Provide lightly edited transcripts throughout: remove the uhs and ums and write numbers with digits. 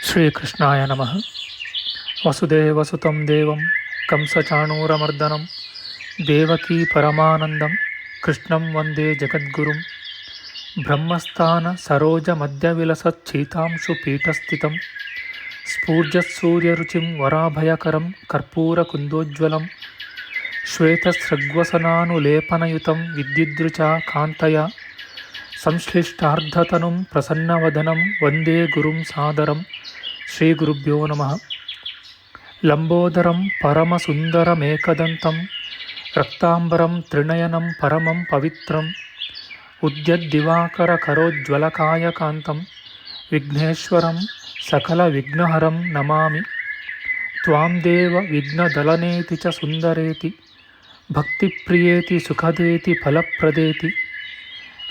ಶ್ರೀಕೃಷ್ಣಾಯ ನಮಃ. ವಸುದೇವಸುತಂ ದೇವಂ ಕಂಸಚಾಣೂರಮರ್ದನಂ ದೇವಕೀ ಪರಮಾನಂದಂ ಕೃಷ್ಣಂ ವಂದೇ ಜಗದ್ಗುರುಂ. ಬ್ರಹ್ಮಸ್ಥಾನ ಸರೋಜ ಮಧ್ಯವಿಲಸಚ್ಛೀತಾಂಶು ಪೀಠಸ್ಥಿತಂ ಸ್ಫೂರ್ಜತ್ಸೂರ್ಯರುಚಿಂ ವರಾಭಯಕರಂ ಕರ್ಪೂರಕುಂದೋಜ್ವಲಂ ಶ್ವೇತಸೃಗ್ವಸನಾನುಲೇಪನಯುತಂ ವಿದ್ಯುದ್ರುಚಾ ಕಾಂತಯ ಸಂಶ್ಲಿಷ್ಟಾರ್ಧತನುಂ ಪ್ರಸನ್ನವದನಂ ವಂದೇ ಗುರುಂ ಸಾದರಂ. ಶ್ರೀ ಗುರುಭ್ಯೋ ನಮಃ. ಲಂಬೋದರಂ ಪರಮಸುಂದರಮೇಕದಂತಂ ರಕ್ತಾಂಬರಂ ತ್ರಿನಯನಂ ಪರಮಂ ಪವಿತ್ರಂ ಉದ್ಯದ್ದಿವಾಕರಕರೋಜ್ವಲಕಾಯಕಾಂತಂ ವಿಘ್ನೇಶ್ವರಂ ಸಕಲವಿಘ್ನಹರಂ ನಮಾಮಿ. ತ್ವಾಂ ದೇವ ವಿಘ್ನದಲನೇತಿ ಚ ಸುಂದರೇತಿ ಭಕ್ತಿಪ್ರಿಯೇತಿ ಸುಖದೇತಿ ಫಲಪ್ರದೇತಿ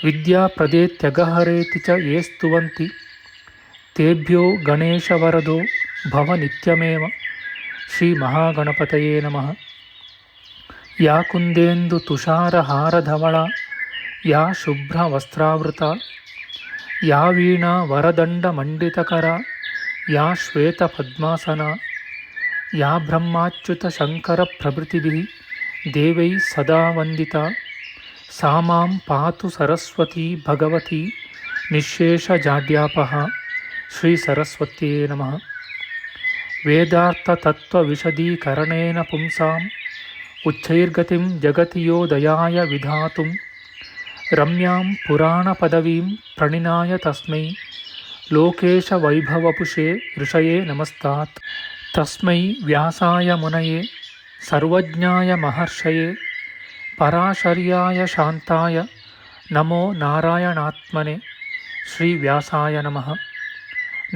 ವಿದ್ಯಾಪ್ರದೇತ್ಯಗಹರೇತಿ ಚ ಯೇ ಸ್ತುವಂತಿ ತೇಭ್ಯೋ ಗಣೇಶವರದೋ ಭವ ನಿತ್ಯಮೇವ. ಶ್ರೀ ಮಹಾಗಣಪತಯೇ ನಮಃ. ಯಾ ಕುಂದೇಂದು ತುಷಾರಹಾರಧವಳ ಯಾ ಶುಭ್ರವಸ್ತ್ರಾವೃತ ಯಾ ವೀಣಾ ವರದಂಡಮಂಡಿತಕರ ಯಾ ಶ್ವೇತಪದ್ಮಾಸನ ಯಾ ಬ್ರಹ್ಮಾಚ್ಯುತ ಶಂಕರ ಪ್ರಭೃತಿಭಿಃ ದೇವೈಃ ಸದಾ ವಂದಿತಾ ಸಾ ಮಾಂ ಪಾತು ಸರಸ್ವತೀ ಭಗವತಿ ನಿಶ್ಶೇಷಜಾಡ್ಯಾಪಃ. ಶ್ರೀ ಸರಸ್ವತ್ಯೇ ನಮಃ. ವೇದಾರ್ಥತತ್ವವಿಶದೀಕರಣೇನ ಪುಂಸಾಂ ಉಚ್ಚೈರ್ಗತಿಂ ಜಗತಿ ಯೋ ದಯಾಯ ವಿಧಾತುಂ ರಮ್ಯಾಂ ಪುರಾಣಪದವೀಂ ಪ್ರಣಿನಾಯ ತಸ್ಮೈ ಲೋಕೇಶವೈಭವಪುಷೇ ಋಷಯೇ ನಮಸ್ತಾತ್. ತಸ್ಮೈ ವ್ಯಾಸಾಯ ಮುನಯೇ ಸರ್ವಜ್ಞಾಯ ಮಹರ್ಷಯೇ ಪರಾಶರ್ಯಾಯ ಶಾಂತಾಯ ನಮೋ ನಾರಾಯಣಾತ್ಮನೆ. ಶ್ರೀ ವ್ಯಾಸಾಯ ನಮಃ.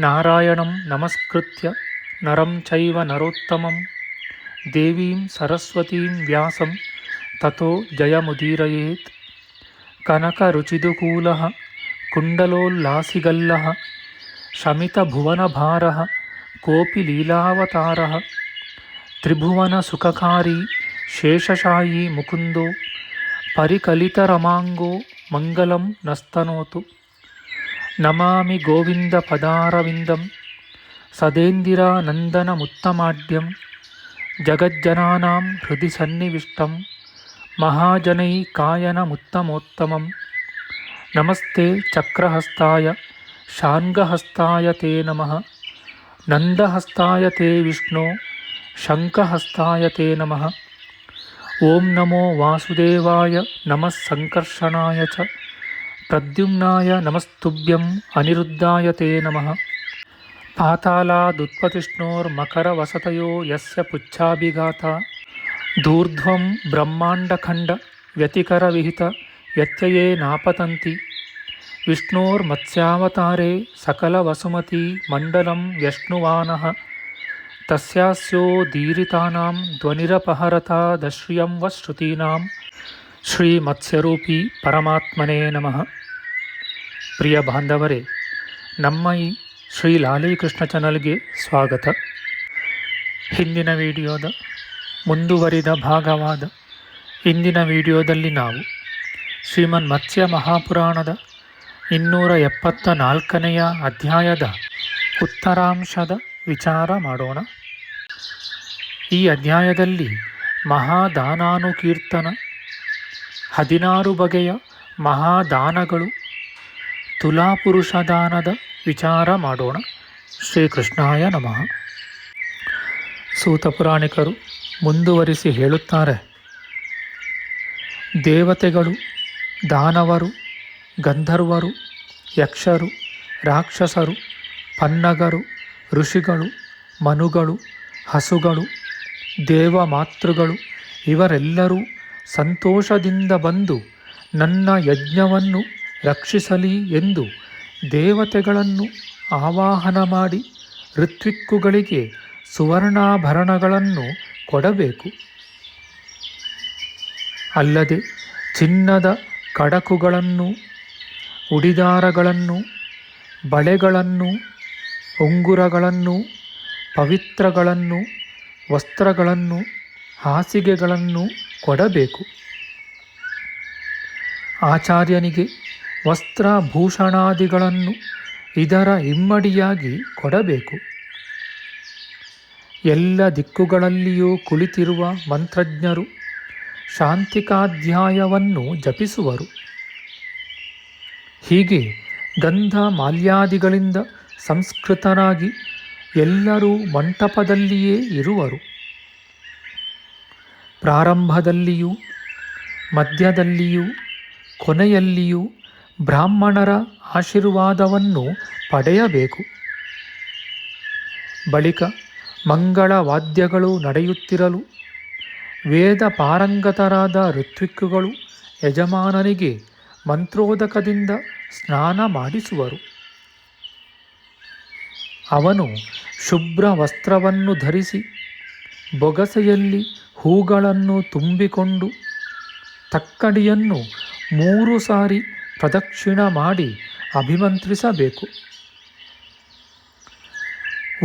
ನಾರಾಯಣಂ ನಮಸ್ಕೃತ್ಯ ನರಂ ಚೈವ ನರೋತ್ತಮಂ ದೇವೀಂ ಸರಸ್ವತೀಂ ವ್ಯಾಸಂ ತತೋ ಜಯಮುದೀರಯೇತ್. ಕನಕರುಚಿದುಕೂಲಃ ಕುಂಡಲೋಲ್ಲಾಸಿಗಲ್ಲಃ ಶಮಿತಭುವನಭಾರಃ ಕೋಪಿ ಲೀಲಾವತಾರಃ ತ್ರಿಭುವನಸುಖಕಾರಿ ಶೇಷಶಾಯೀ ಮುಕುಂದೋ ಪರಿಕಲಿತರಮಾಂಗೋ ಮಂಗಲಂ ನಸ್ತನೋತು. ನಮಾಮಿ ಗೋವಿಂದ ಪದಾರವಿಂದಂ ಸದೇಂದಿರಾನಂದನಮುತ್ತಮಾಡ್ಯಂ ಜಗಜ್ಜನಾನಾಂ ಹೃದಯ ಸನ್ನಿವಿಷ್ಟಂ ಮಹಾಜನೈಕಾಯನಮುತ್ತಮೋತ್ತಮಂ. ನಮಸ್ತೆ ಚಕ್ರಹಸ್ತಾಯ ಶಾರ್ङ्ಗಹಸ್ತಾಯ ತೇ ನಮಃ. ನಂದಹಸ್ತಾಯ ತೇ ವಿಷ್ಣೋ ಶಂಖಹಸ್ತಾಯ ತೇ ನಮಃ. ಓಂ ನಮೋ ವಾಸುದೇವಾಯ ನಮಃ ಸಂಕರ್ಷಣಾಯ ಚ ಪ್ರದ್ಯುಮ್ನಾಯ ನಮಸ್ತುಭ್ಯಂ ಅನಿರುದ್ಧಾಯ ತೇ ನಮಃ. ಪಾತಾಲಾದುತ್ಪತಿಷ್ಣೋರ್ಮಕರವಸತಯೋ ಯಸ್ಯ ಪುಚ್ಛಾಭಿಘಾತ ಧೂರ್ಧ್ವಂ ಬ್ರಹ್ಮಾಂಡಖಂಡ ವ್ಯತಿಕರವಿಹಿತ ವ್ಯತ್ಯಯೇ ನಾಪತಂತಿ ವಿಷ್ಣೋರ್ಮತ್ಸ್ಯಾವತಾರೇ ಸಕಲವಸುಮತಿ ಮಂಡಲಂ ವ್ಯಶ್ನುವಾನಃ ತಸ್ಯಾಸ್ಯೋದೀರಿತಾನಾಂ ಧ್ವನಿರಪಹರತಾದಶ್ರಿಯಂ ವ ಶ್ರುತೀನಾಂ. ಶ್ರೀ ಮತ್ಸ್ಯರೂಪಿ ಪರಮಾತ್ಮನೇ ನಮಃ. ಪ್ರಿಯ ಬಾಂಧವರೇ, ನಮ್ಮ ಈ ಶ್ರೀ ಲಾಲೀಕೃಷ್ಣ ಚಾನಲ್ಗೆ ಸ್ವಾಗತ. ಹಿಂದಿನ ವಿಡಿಯೋದ ಮುಂದುವರಿದ ಭಾಗವಾದ ಇಂದಿನ ವಿಡಿಯೋದಲ್ಲಿ ನಾವು ಶ್ರೀಮನ್ ಮತ್ಸ್ಯ ಮಹಾಪುರಾಣದ 274ನೆಯ ಅಧ್ಯಾಯದ ಉತ್ತರಾಂಶದ ವಿಚಾರ ಮಾಡೋಣ. ಈ ಅಧ್ಯಾಯದಲ್ಲಿ ಮಹಾದಾನಾನುಕೀರ್ತನ, 16 ಬಗೆಯ ಮಹಾದಾನಗಳು, ತುಲಾಪುರುಷದಾನದ ವಿಚಾರ ಮಾಡೋಣ. ಶ್ರೀಕೃಷ್ಣಾಯ ನಮಃ. ಸೂತ ಪುರಾಣಿಕರು ಮುಂದುವರಿಸಿ ಹೇಳುತ್ತಾರೆ, ದೇವತೆಗಳು, ದಾನವರು, ಗಂಧರ್ವರು, ಯಕ್ಷರು, ರಾಕ್ಷಸರು, ಪನ್ನಗರು, ಋಷಿಗಳು, ಮನುಗಳು, ಹಸುಗಳು, ದೇವಮಾತೃಗಳು ಇವರೆಲ್ಲರೂ ಸಂತೋಷದಿಂದ ಬಂದು ನನ್ನ ಯಜ್ಞವನ್ನು ರಕ್ಷಿಸಲಿ ಎಂದು ದೇವತೆಗಳನ್ನು ಆವಾಹನ ಮಾಡಿ ಋತ್ವಿಕ್ಕುಗಳಿಗೆ ಸುವರ್ಣಾಭರಣಗಳನ್ನು ಕೊಡಬೇಕು. ಅಲ್ಲದೆ ಚಿನ್ನದ ಕಡಕುಗಳನ್ನು, ಉಡಿದಾರಗಳನ್ನು, ಬಳೆಗಳನ್ನು, ಉಂಗುರಗಳನ್ನು, ಪವಿತ್ರಗಳನ್ನು, ವಸ್ತ್ರಗಳನ್ನು, ಹಾಸಿಗೆಗಳನ್ನು ಕೊಡಬೇಕು. ಆಚಾರ್ಯನಿಗೆ ವಸ್ತ್ರಭೂಷಣಾದಿಗಳನ್ನು ಇದರ ಇಮ್ಮಡಿಯಾಗಿ ಕೊಡಬೇಕು. ಎಲ್ಲ ದಿಕ್ಕುಗಳಲ್ಲಿಯೂ ಕುಳಿತಿರುವ ಮಂತ್ರಜ್ಞರು ಶಾಂತಿಕಾಧ್ಯಾಯವನ್ನು ಜಪಿಸುವರು. ಹೀಗೆ ಗಂಧ ಮಾಲ್ಯಾದಿಗಳಿಂದ ಸಂಸ್ಕೃತರಾಗಿ ಎಲ್ಲರೂ ಮಂಟಪದಲ್ಲಿಯೇ ಇರುವರು. ಪ್ರಾರಂಭದಲ್ಲಿಯೂ ಮಧ್ಯದಲ್ಲಿಯೂ ಕೊನೆಯಲ್ಲಿಯೂ ಬ್ರಾಹ್ಮಣರ ಆಶೀರ್ವಾದವನ್ನು ಪಡೆಯಬೇಕು. ಬಳಿಕ ಮಂಗಳವಾದ್ಯಗಳು ನಡೆಯುತ್ತಿರಲು ವೇದ ಪಾರಂಗತರಾದ ಋತ್ವಿಕ್ಕುಗಳು ಯಜಮಾನನಿಗೆ ಮಂತ್ರೋದಕದಿಂದ ಸ್ನಾನ ಮಾಡಿಸುವರು. ಅವನು ಶುಭ್ರ ವಸ್ತ್ರವನ್ನು ಧರಿಸಿ ಬೊಗಸೆಯಲ್ಲಿ ಹೂಗಳನ್ನು ತುಂಬಿಕೊಂಡು ತಕ್ಕಡಿಯನ್ನು 3 ಸಾರಿ ಪ್ರದಕ್ಷಿಣ ಮಾಡಿ ಅಭಿಮಂತ್ರಿಸಬೇಕು.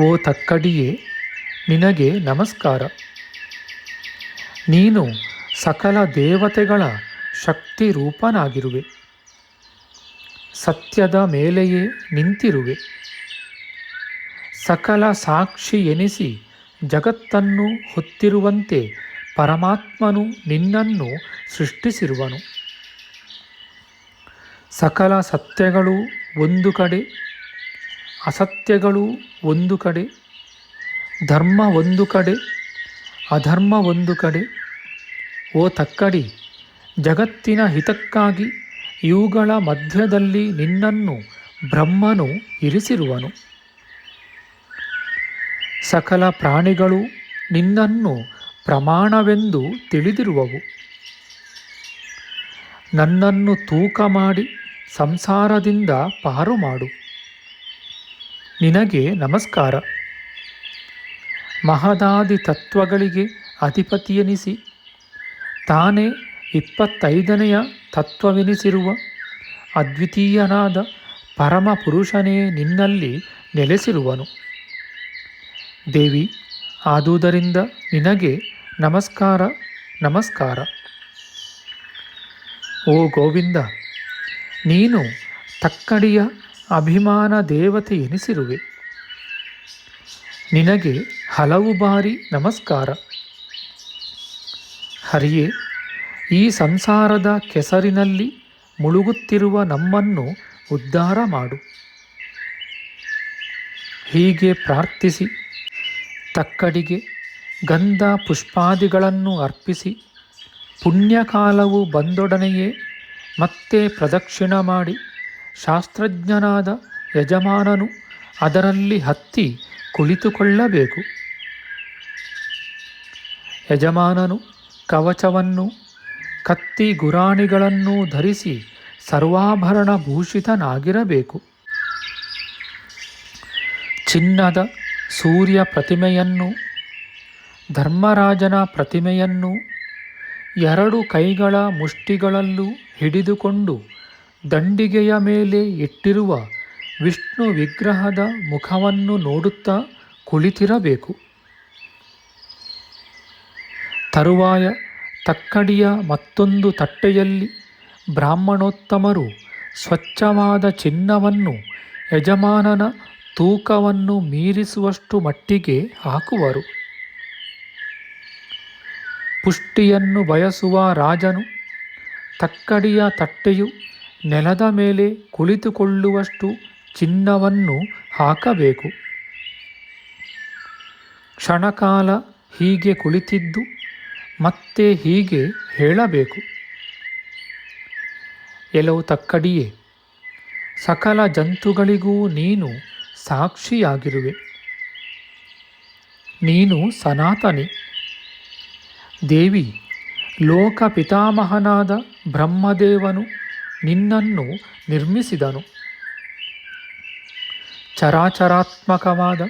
ಓ ತಕ್ಕಡಿಯೇ, ನಿನಗೆ ನಮಸ್ಕಾರ. ನೀನು ಸಕಲ ದೇವತೆಗಳ ಶಕ್ತಿ ರೂಪನಾಗಿರುವೆ. ಸತ್ಯದ ಮೇಲೆಯೇ ನಿಂತಿರುವೆ. ಸಕಲ ಸಾಕ್ಷಿ ಎನಿಸಿ ಜಗತ್ತನ್ನು ಹೊತ್ತಿರುವಂತೆ ಪರಮಾತ್ಮನು ನಿನ್ನನ್ನು ಸೃಷ್ಟಿಸಿರುವನು. ಸಕಲ ಸತ್ಯಗಳು ಒಂದು ಕಡೆ, ಅಸತ್ಯಗಳು ಒಂದು ಕಡೆ, ಧರ್ಮ ಒಂದು ಕಡೆ, ಅಧರ್ಮ ಒಂದು ಕಡೆ. ಓ ತಕ್ಕಡಿ, ಜಗತ್ತಿನ ಹಿತಕ್ಕಾಗಿ ಇವುಗಳ ಮಧ್ಯದಲ್ಲಿ ನಿನ್ನನ್ನು ಬ್ರಹ್ಮನು ಇರಿಸಿರುವನು. ಸಕಲ ಪ್ರಾಣಿಗಳು ನಿನ್ನನ್ನು ಪ್ರಮಾಣವೆಂದು ತಿಳಿದಿರುವವು. ನನ್ನನ್ನು ತೂಕ ಮಾಡಿ ಸಂಸಾರದಿಂದ ಪಾರು ಮಾಡು. ನಿನಗೆ ನಮಸ್ಕಾರ. ಮಹದಾದಿ ತತ್ವಗಳಿಗೆ ಅಧಿಪತಿಯೆನಿಸಿ ತಾನೇ 25ನೆಯ ತತ್ವವೆನಿಸಿರುವ ಅದ್ವಿತೀಯನಾದ ಪರಮ ಪುರುಷನೇ ನಿನ್ನಲ್ಲಿ ನೆಲೆಸಿರುವನು. ದೇವಿ, ಆದುದರಿಂದ ನಿನಗೆ ನಮಸ್ಕಾರ ನಮಸ್ಕಾರ. ಓ ಗೋವಿಂದ, ನೀನು ತಕ್ಕಡಿಯ ಅಭಿಮಾನ ದೇವತೆ ಎನಿಸಿರುವೆ. ನಿನಗೆ ಹಲವು ಬಾರಿ ನಮಸ್ಕಾರ. ಹರಿಯೇ, ಈ ಸಂಸಾರದ ಕೆಸರಿನಲ್ಲಿ ಮುಳುಗುತ್ತಿರುವ ನಮ್ಮನ್ನು ಉದ್ಧಾರ ಮಾಡು. ಹೀಗೆ ಪ್ರಾರ್ಥಿಸಿ ತಕ್ಕಡಿಗೆ ಗಂಧ ಪುಷ್ಪಾದಿಗಳನ್ನು ಅರ್ಪಿಸಿ ಪುಣ್ಯಕಾಲವು ಬಂದೊಡನೆಯೇ ಮತ್ತೆ ಪ್ರದಕ್ಷಿಣ ಮಾಡಿ ಶಾಸ್ತ್ರಜ್ಞನಾದ ಯಜಮಾನನು ಅದರಲ್ಲಿ ಹತ್ತಿ ಕುಳಿತುಕೊಳ್ಳಬೇಕು. ಯಜಮಾನನು ಕವಚವನ್ನು ಕತ್ತಿ ಗುರಾಣಿಗಳನ್ನು ಧರಿಸಿ ಸರ್ವಾಭರಣ ಭೂಷಿತನಾಗಿರಬೇಕು. ಚಿನ್ನದ ಸೂರ್ಯ ಪ್ರತಿಮೆಯನ್ನು, ಧರ್ಮರಾಜನ ಪ್ರತಿಮೆಯನ್ನು 2 ಕೈಗಳ ಮುಷ್ಟಿಗಳಲ್ಲೂ ಹಿಡಿದುಕೊಂಡು ದಂಡಿಗೆಯ ಮೇಲೆ ಇಟ್ಟಿರುವ ವಿಷ್ಣು ವಿಗ್ರಹದ ಮುಖವನ್ನು ನೋಡುತ್ತಾ ಕುಳಿತಿರಬೇಕು. ತರುವಾಯ ತಕ್ಕಡಿಯ ಮತ್ತೊಂದು ತಟ್ಟೆಯಲ್ಲಿ ಬ್ರಾಹ್ಮಣೋತ್ತಮರು ಸ್ವಚ್ಛವಾದ ಚಿನ್ನವನ್ನು ಯಜಮಾನನ ತೂಕವನ್ನು ಮೀರಿಸುವಷ್ಟು ಮಟ್ಟಿಗೆ ಹಾಕುವರು. ಪುಷ್ಟಿಯನ್ನು ಬಯಸುವ ರಾಜನು ತಕ್ಕಡಿಯ ತಟ್ಟೆಯು ನೆಲದ ಮೇಲೆ ಕುಳಿತುಕೊಳ್ಳುವಷ್ಟು ಚಿನ್ನವನ್ನು ಹಾಕಬೇಕು. ಕ್ಷಣಕಾಲ ಹೀಗೆ ಕುಳಿತಿದ್ದು ಮತ್ತೆ ಹೀಗೆ ಹೇಳಬೇಕು. ಎಲೋ ತಕ್ಕಡಿಯೇ, ಸಕಲ ಜಂತುಗಳಿಗೂ ನೀನು ಸಾಕ್ಷಿಯಾಗಿರುವೆ. ನೀನು ಸನಾತನಿ. ದೇವಿ, ಲೋಕ ಪಿತಾಮಹನಾದ ಬ್ರಹ್ಮದೇವನು ನಿನ್ನನ್ನು ನಿರ್ಮಿಸಿದನು. ಚರಾಚರಾತ್ಮಕವಾದ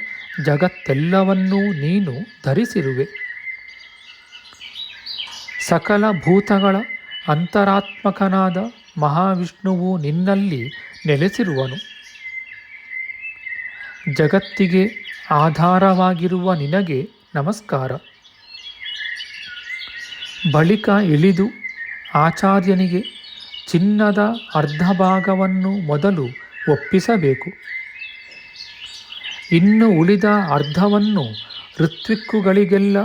ಜಗತ್ತೆಲ್ಲವನ್ನೂ ನೀನು ಧರಿಸಿರುವೆ. ಸಕಲ ಭೂತಗಳ ಅಂತರಾತ್ಮಕನಾದ ಮಹಾವಿಷ್ಣುವು ನಿನ್ನಲ್ಲಿ ನೆಲೆಸಿರುವನು. ಜಗತ್ತಿಗೆ ಆಧಾರವಾಗಿರುವ ನಿನಗೆ ನಮಸ್ಕಾರ. ಬಳಿಕ ಇಳಿದು ಆಚಾರ್ಯನಿಗೆ ಚಿನ್ನದ ಅರ್ಧಭಾಗವನ್ನು ಮೊದಲು ಒಪ್ಪಿಸಬೇಕು. ಇನ್ನು ಉಳಿದ ಅರ್ಧವನ್ನು ಋತ್ವಿಕ್ಕುಗಳಿಗೆಲ್ಲ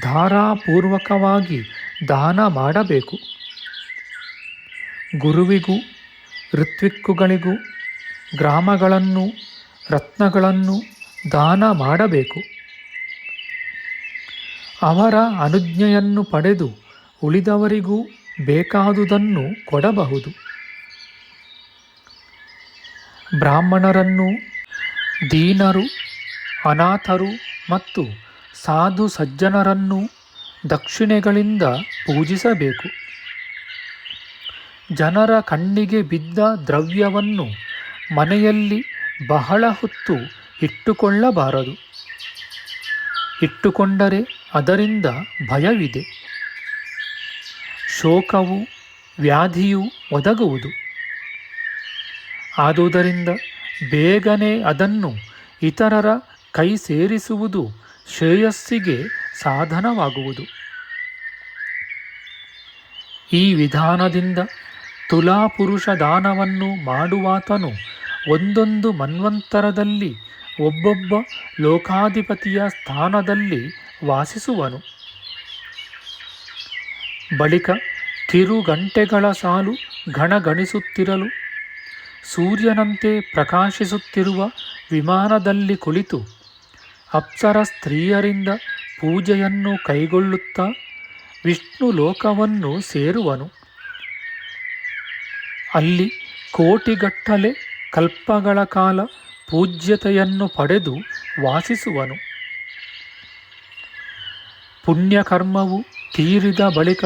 ಧಾರಾಪೂರ್ವಕವಾಗಿ ದಾನ ಮಾಡಬೇಕು. ಗುರುವಿಗೂ ಋತ್ವಿಕ್ಕುಗಳಿಗೂ ಗ್ರಾಮಗಳನ್ನು ರತ್ನಗಳನ್ನು ದಾನ ಮಾಡಬೇಕು. ಅವರ ಅನುಜ್ಞೆಯನ್ನು ಪಡೆದು ಉಳಿದವರಿಗೂ ಬೇಕಾದುದನ್ನು ಕೊಡಬಹುದು. ಬ್ರಾಹ್ಮಣರನ್ನು, ದೀನರು, ಅನಾಥರು ಮತ್ತು ಸಾಧು ಸಜ್ಜನರನ್ನು ದಕ್ಷಿಣೆಗಳಿಂದ ಪೂಜಿಸಬೇಕು. ಜನರ ಕಣ್ಣಿಗೆ ಬಿದ್ದ ದ್ರವ್ಯವನ್ನು ಮನೆಯಲ್ಲಿ ಬಹಳ ಹೊತ್ತು ಇಟ್ಟುಕೊಳ್ಳಬಾರದು. ಇಟ್ಟುಕೊಂಡರೆ ಅದರಿಂದ ಭಯವಿದೆ. ಶೋಕವು, ವ್ಯಾಧಿಯು ಒದಗುವುದು. ಆದುದರಿಂದ ಬೇಗನೆ ಅದನ್ನು ಇತರರ ಕೈ ಸೇರಿಸುವುದು ಶ್ರೇಯಸ್ಸಿಗೆ ಸಾಧನವಾಗುವುದು. ಈ ವಿಧಾನದಿಂದ ತುಲಾಪುರುಷ ದಾನವನ್ನು ಮಾಡುವಾತನು ಒಂದೊಂದು ಮನ್ವಂತರದಲ್ಲಿ ಒಬ್ಬೊಬ್ಬ ಲೋಕಾಧಿಪತಿಯ ಸ್ಥಾನದಲ್ಲಿ ವಾಸಿಸುವನು. ಬಳಿಕ ಕಿರುಗಂಟೆಗಳ ಸಾಲು ಗಣಗಣಿಸುತ್ತಿರಲು ಸೂರ್ಯನಂತೆ ಪ್ರಕಾಶಿಸುತ್ತಿರುವ ವಿಮಾನದಲ್ಲಿ ಕುಳಿತು ಅಪ್ಸರ ಸ್ತ್ರೀಯರಿಂದ ಪೂಜೆಯನ್ನು ಕೈಗೊಳ್ಳುತ್ತಾ ವಿಷ್ಣು ಲೋಕವನ್ನು ಸೇರುವನು. ಅಲ್ಲಿ ಕೋಟಿಗಟ್ಟಲೆ ಕಲ್ಪಗಳ ಕಾಲ ಪೂಜ್ಯತೆಯನ್ನು ಪಡೆದು ವಾಸಿಸುವನು. ಪುಣ್ಯಕರ್ಮವು ತೀರಿದ ಬಳಿಕ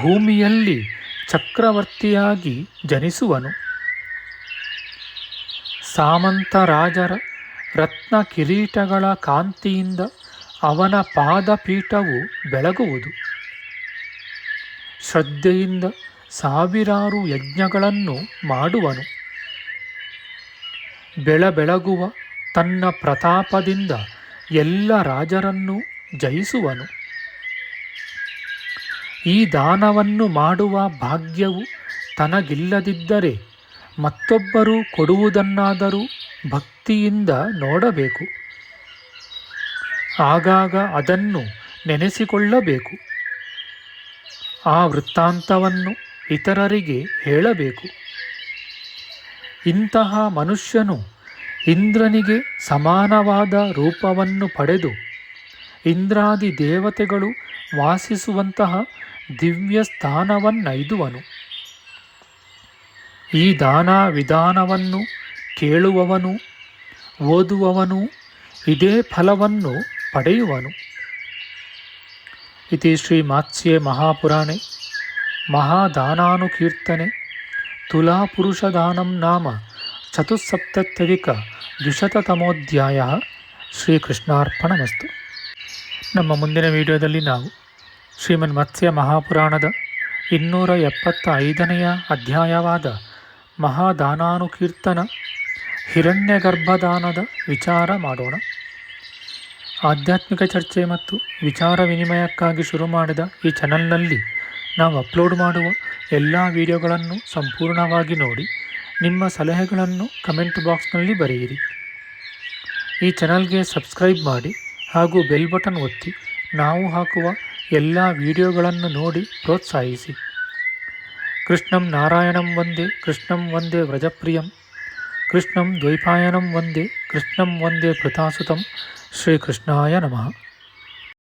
ಭೂಮಿಯಲ್ಲಿ ಚಕ್ರವರ್ತಿಯಾಗಿ ಜನಿಸುವನು. ಸಾಮಂತ ರಾಜರ ರತ್ನ ಕಿರೀಟಗಳ ಕಾಂತಿಯಿಂದ ಅವನ ಪಾದಪೀಠವು ಬೆಳಗುವುದು. ಶ್ರದ್ಧೆಯಿಂದ ಸಾವಿರಾರು ಯಜ್ಞಗಳನ್ನು ಮಾಡುವನು. ಬೆಳಗುವ ತನ್ನ ಪ್ರತಾಪದಿಂದ ಎಲ್ಲ ರಾಜರನ್ನು ಜಯಿಸುವನು. ಈ ದಾನವನ್ನು ಮಾಡುವ ಭಾಗ್ಯವು ತನಗಿಲ್ಲದಿದ್ದರೆ ಮತ್ತೊಬ್ಬರು ಕೊಡುವುದನ್ನಾದರೂ ಭಕ್ತಿಯಿಂದ ನೋಡಬೇಕು. ಆಗಾಗ ಅದನ್ನು ನೆನೆಸಿಕೊಳ್ಳಬೇಕು. ಆ ವೃತ್ತಾಂತವನ್ನು ಇತರರಿಗೆ ಹೇಳಬೇಕು. ಇಂತಹ ಮನುಷ್ಯನು ಇಂದ್ರನಿಗೆ ಸಮಾನವಾದ ರೂಪವನ್ನು ಪಡೆದು ಇಂದ್ರಾದಿ ದೇವತೆಗಳು ವಾಸಿಸುವಂತಹ ದಿವ್ಯ ಸ್ಥಾನವನ್ನೈದುವನು. ಈ ದಾನ ವಿಧಾನವನ್ನು ಕೇಳುವವನು, ಓದುವವನು ಇದೇ ಫಲವನ್ನು ಪಡೆಯುವನು. ಇತಿ ಶ್ರೀ ಮಾತ್ಸ್ಯೆ ಮಹಾಪುರಾಣೆ ಮಹಾದಾನಾನುಕೀರ್ತನೆ ತುಲಾಪುರುಷದಾನಂ ನಾಮ ಚತುಸ್ಸಪ್ತತ್ಯಧಿಕ-द्विशततमोऽध्याಯ. ಶ್ರೀಕೃಷ್ಣಾರ್ಪಣಮಸ್ತು. ನಮ್ಮ ಮುಂದಿನ ವಿಡಿಯೋದಲ್ಲಿ ನಾವು ಶ್ರೀಮನ್ ಮತ್ಸ್ಯ ಮಹಾಪುರಾಣದ 275ನೆಯ ಅಧ್ಯಾಯವಾದ ಮಹಾದಾನಾನುಕೀರ್ತನ ಹಿರಣ್ಯಗರ್ಭದಾನದ ವಿಚಾರ ಮಾಡೋಣ. ಆಧ್ಯಾತ್ಮಿಕ ಚರ್ಚೆ ಮತ್ತು ವಿಚಾರ ವಿನಿಮಯಕ್ಕಾಗಿ ಶುರು ಮಾಡಿದ ಈ ಚಾನಲ್ನಲ್ಲಿ ನಾವು ಅಪ್ಲೋಡ್ ಮಾಡುವ ಎಲ್ಲ ವಿಡಿಯೋಗಳನ್ನು ಸಂಪೂರ್ಣವಾಗಿ ನೋಡಿ ನಿಮ್ಮ ಸಲಹೆಗಳನ್ನು ಕಮೆಂಟ್ ಬಾಕ್ಸ್ನಲ್ಲಿ ಬರೆಯಿರಿ. ಈ ಚಾನಲ್ಗೆ ಸಬ್ಸ್ಕ್ರೈಬ್ ಮಾಡಿ ಹಾಗೂ ಬೆಲ್ ಬಟನ್ ಒತ್ತಿ ನಾವು ಹಾಕುವ ಎಲ್ಲ ವಿಡಿಯೋಗಳನ್ನು ನೋಡಿ ಪ್ರೋತ್ಸಾಹಿಸಿ. ಕೃಷ್ಣಂ ನಾರಾಯಣಂ ವಂದೇ ಕೃಷ್ಣಂ ವಂದೇ ವ್ರಜಪ್ರಿಯಂ ಕೃಷ್ಣಂ ದ್ವೈಪಾಯನಂ ವಂದೇ ಕೃಷ್ಣಂ ವಂದೇ ಕೃತಾಸುತಂ. ಶ್ರೀಕೃಷ್ಣಾಯ ನಮಃ.